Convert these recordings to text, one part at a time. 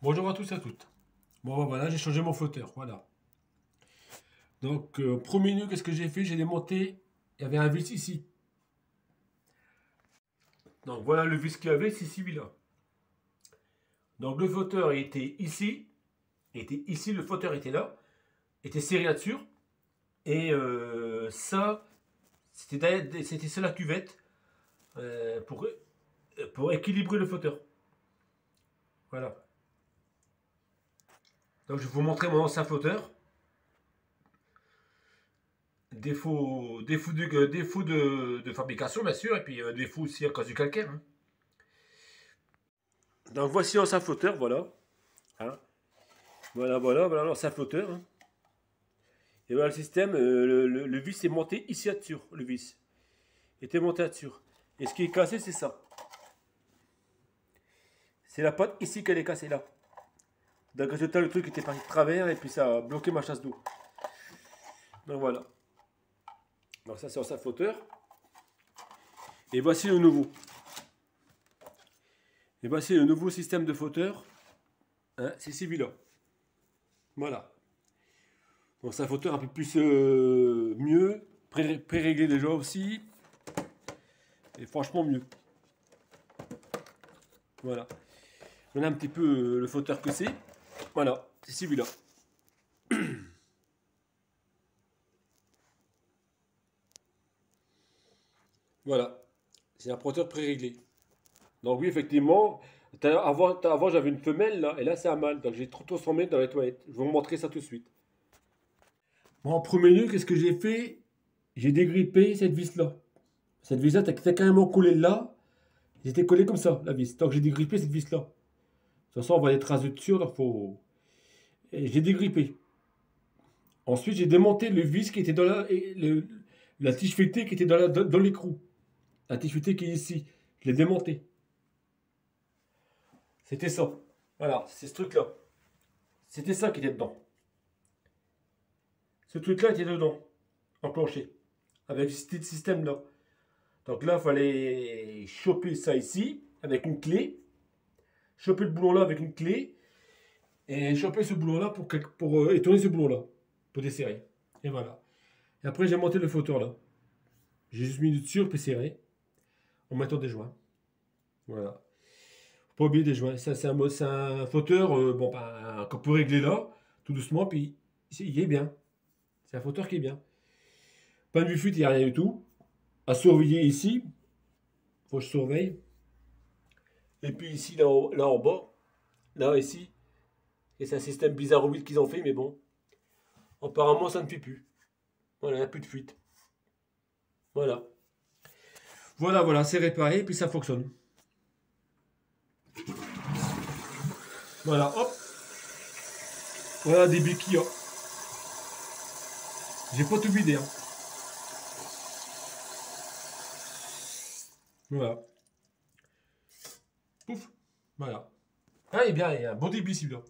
Bonjour à tous et à toutes. Bon, ben voilà, j'ai changé mon flotteur, voilà. Donc, premier nœud, qu'est-ce que j'ai fait? J'ai démonté, il y avait un vis ici. Donc, voilà le vis qu'il y avait, c'est celui-là. Donc, le flotteur était ici, le flotteur était là, était serré là-dessus. Et ça, c'était sur la cuvette euh, pour, pour équilibrer le flotteur. Voilà. Donc, je vais vous montrer mon ancien flotteur. Défaut de fabrication, bien sûr, et puis défaut aussi à cause du calcaire, hein. Donc voici l'ancien flotteur, voilà. Hein. Voilà l'ancien flotteur, hein. Et voilà le système, le vis est monté ici là-dessus, le vis. Il était monté là-dessus. Et ce qui est cassé, c'est ça. C'est la patte ici qu'elle est cassée là. Donc résultat, le truc était parti de travers et puis ça a bloqué ma chasse d'eau. Donc voilà. Donc ça c'est l'ancien flotteur. Et voici le nouveau. Et voici le nouveau système de flotteur. Hein, c'est celui-là. Voilà. Donc c'est un flotteur un peu plus mieux, pré-réglé déjà aussi. Et franchement mieux. Voilà. On a un petit peu le flotteur que c'est. Voilà, c'est celui-là. Voilà. C'est un flotteur pré-réglé. Donc oui, effectivement, avant j'avais une femelle là, et là c'est un mâle. Donc j'ai trop transformé dans les toilettes. Je vais vous montrer ça tout de suite. Bon, en premier lieu, qu'est-ce que j'ai fait? J'ai dégrippé cette vis-là. Cette vis-là, t'as carrément collé là. Elle était collée comme ça, la vis. Donc j'ai dégrippé cette vis-là. De toute façon, on voit des traces de dessus, donc faut. Et j'ai dégrippé. Ensuite, j'ai démonté le vis qui était dans la tige feuilletée qui était dans l'écrou. La tige feuilletée qui est ici. Je l'ai démonté. C'était ça. Voilà, c'est ce truc-là. C'était ça qui était dedans. Ce truc-là était dedans, enclenché, avec ce système-là. Donc là, il fallait choper ça ici, avec une clé, choper le boulon là avec une clé, et choper ce boulon-là pour étourner ce boulon-là, pour desserrer. Et voilà. Et après, j'ai monté le flotteur là. J'ai juste mis dessus, puis serré, en mettant des joints. Voilà. Faut pas oublier des joints. Ça, c'est un flotteur bon, ben, qu'on peut régler là, tout doucement, puis il est bien. C'est un flotteur qui est bien. Pas de fuite, il n'y a rien du tout. À surveiller ici. Faut que je surveille. Et puis ici, là en bas. Là, ici. Et c'est un système bizarroïde qu'ils ont fait, mais bon. Apparemment, ça ne fait plus. Voilà, il n'y a plus de fuite. Voilà. Voilà, c'est réparé, et puis ça fonctionne. Voilà, hop. Voilà des béquilles. Hein. J'ai pas tout vidé. Hein. Voilà. Pouf. Voilà. Ah, et bien, il y a un bon débit celui-là.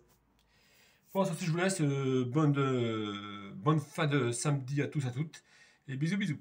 Bon, sur ce, je vous laisse. Bonne fin de samedi à tous, à toutes. Et bisous, bisous.